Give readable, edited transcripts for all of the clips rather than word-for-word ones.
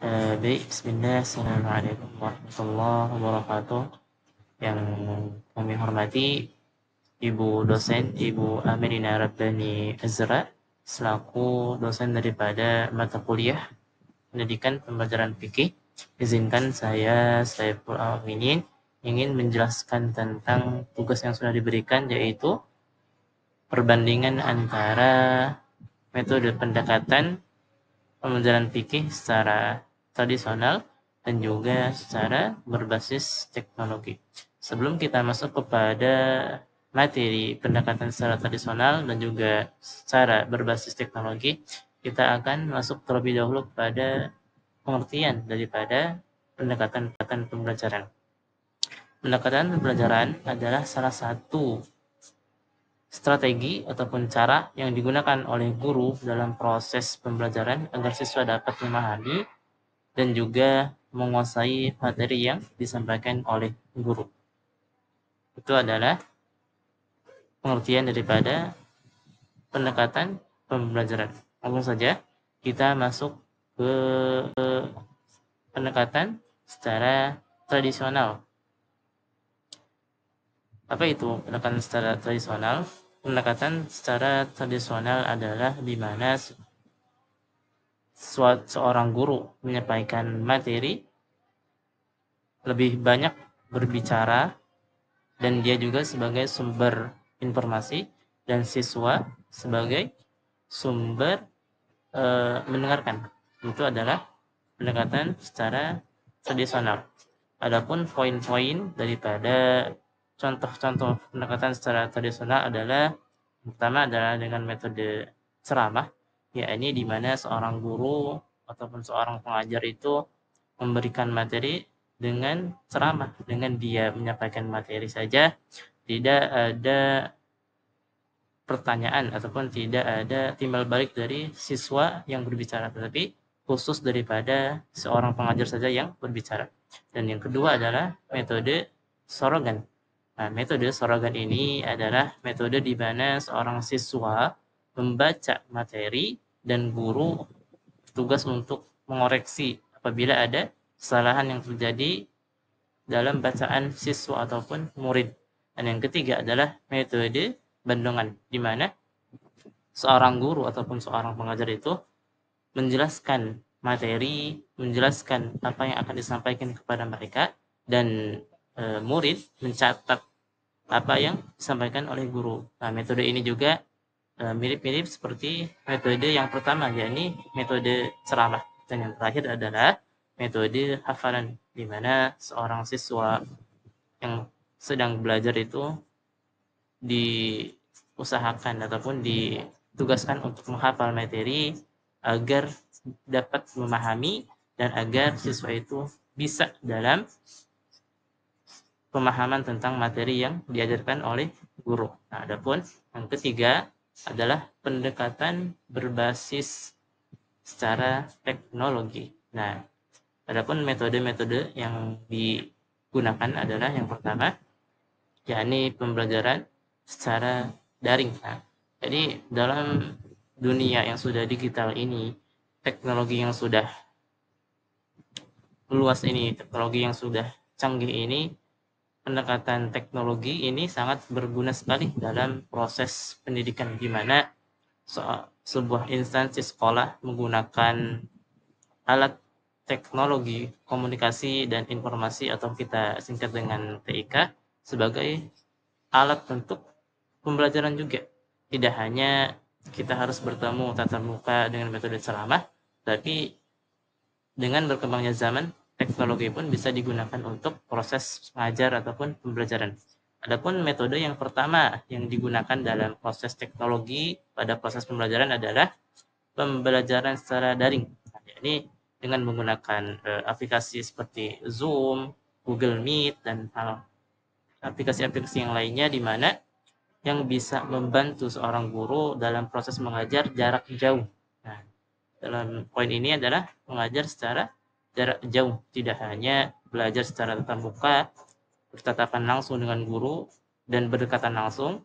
Baik, bismillah, assalamualaikum warahmatullahi wabarakatuh. Yang kami hormati Ibu dosen, Ibu Aminina Rabbani Azra, selaku dosen daripada mata kuliah pendidikan pembelajaran fikih. Izinkan saya Saiful Aminin ingin menjelaskan tentang tugas yang sudah diberikan, yaitu perbandingan antara metode pendekatan pembelajaran fikih secara tradisional dan juga secara berbasis teknologi. Sebelum kita masuk kepada materi pendekatan secara tradisional dan juga secara berbasis teknologi, kita akan masuk terlebih dahulu kepada pengertian daripada pendekatan pembelajaran. Pendekatan pembelajaran adalah salah satu strategi ataupun cara yang digunakan oleh guru dalam proses pembelajaran agar siswa dapat memahami dan juga menguasai materi yang disampaikan oleh guru. Itu adalah pengertian daripada pendekatan pembelajaran. Langsung saja kita masuk ke pendekatan secara tradisional. Apa itu pendekatan secara tradisional? Pendekatan secara tradisional adalah di mana seorang guru menyampaikan materi, lebih banyak berbicara, dan dia juga sebagai sumber informasi, dan siswa sebagai sumber mendengarkan. Itu adalah pendekatan secara tradisional. Adapun poin-poin daripada contoh-contoh pendekatan secara tradisional adalah, pertama adalah dengan metode ceramah, yakni di mana seorang guru ataupun seorang pengajar itu memberikan materi dengan ceramah, dengan dia menyampaikan materi saja, tidak ada pertanyaan ataupun tidak ada timbal balik dari siswa yang berbicara, tetapi khusus daripada seorang pengajar saja yang berbicara. Dan yang kedua adalah metode sorogan. Nah, metode sorogan ini adalah metode di mana seorang siswa membaca materi dan guru bertugas untuk mengoreksi apabila ada kesalahan yang terjadi dalam bacaan siswa ataupun murid. Dan yang ketiga adalah metode bendungan, di mana seorang guru ataupun seorang pengajar itu menjelaskan materi, menjelaskan apa yang akan disampaikan kepada mereka, dan murid mencatat apa yang disampaikan oleh guru. Nah, metode ini juga mirip-mirip seperti metode yang pertama, yakni metode ceramah. Dan yang terakhir adalah metode hafalan, di mana seorang siswa yang sedang belajar itu diusahakan ataupun ditugaskan untuk menghafal materi agar dapat memahami dan agar siswa itu bisa dalam pemahaman tentang materi yang diajarkan oleh guru. Nah, adapun yang ketiga adalah pendekatan berbasis secara teknologi. Nah, adapun metode-metode yang digunakan adalah yang pertama, yakni pembelajaran secara daring. Nah, jadi dalam dunia yang sudah digital ini, teknologi yang sudah luas ini, teknologi yang sudah canggih ini, pendekatan teknologi ini sangat berguna sekali dalam proses pendidikan, di mana sebuah instansi sekolah menggunakan alat teknologi komunikasi dan informasi atau kita singkat dengan TIK sebagai alat untuk pembelajaran juga. Tidak hanya kita harus bertemu tatap muka dengan metode ceramah, tapi dengan berkembangnya zaman, teknologi pun bisa digunakan untuk proses mengajar ataupun pembelajaran. Adapun metode yang pertama yang digunakan dalam proses teknologi pada proses pembelajaran adalah pembelajaran secara daring. Yakni dengan menggunakan aplikasi seperti Zoom, Google Meet, dan aplikasi-aplikasi yang lainnya, di mana yang bisa membantu seorang guru dalam proses mengajar jarak jauh. Nah, dalam poin ini adalah mengajar secara jarak jauh, tidak hanya belajar secara tatap muka, bertatapan langsung dengan guru dan berdekatan langsung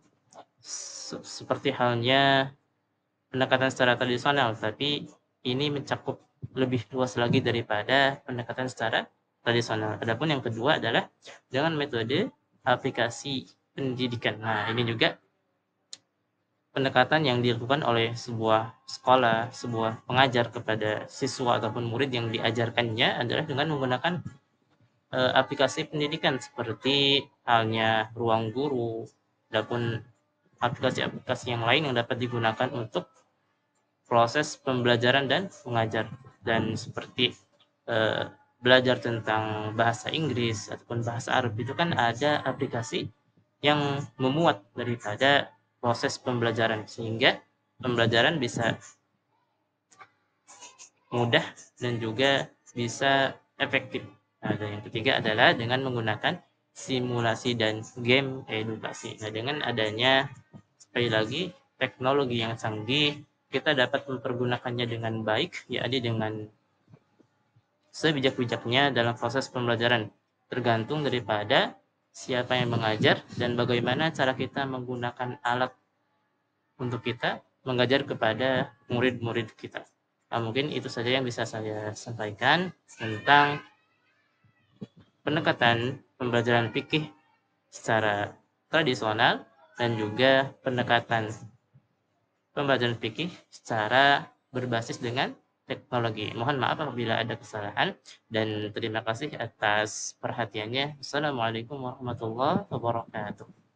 seperti halnya pendekatan secara tradisional, tapi ini mencakup lebih luas lagi daripada pendekatan secara tradisional. Adapun yang kedua adalah dengan metode aplikasi pendidikan. Nah, ini juga pendekatan yang dilakukan oleh sebuah sekolah, sebuah pengajar kepada siswa ataupun murid yang diajarkannya adalah dengan menggunakan aplikasi pendidikan seperti halnya ruang guru, ataupun aplikasi-aplikasi yang lain yang dapat digunakan untuk proses pembelajaran dan mengajar. Dan seperti belajar tentang bahasa Inggris ataupun bahasa Arab itu kan ada aplikasi yang memuat daripada proses pembelajaran sehingga pembelajaran bisa mudah dan juga bisa efektif. Nah, dan yang ketiga adalah dengan menggunakan simulasi dan game edukasi. Nah, dengan adanya sekali lagi teknologi yang canggih, kita dapat mempergunakannya dengan baik, yakni dengan sebijak-bijaknya dalam proses pembelajaran. Tergantung daripada siapa yang mengajar dan bagaimana cara kita menggunakan alat untuk kita mengajar kepada murid-murid kita. Nah, mungkin itu saja yang bisa saya sampaikan tentang pendekatan pembelajaran fikih secara tradisional dan juga pendekatan pembelajaran fikih secara berbasis dengan teknologi. Mohon maaf apabila ada kesalahan dan terima kasih atas perhatiannya. Assalamualaikum warahmatullahi wabarakatuh.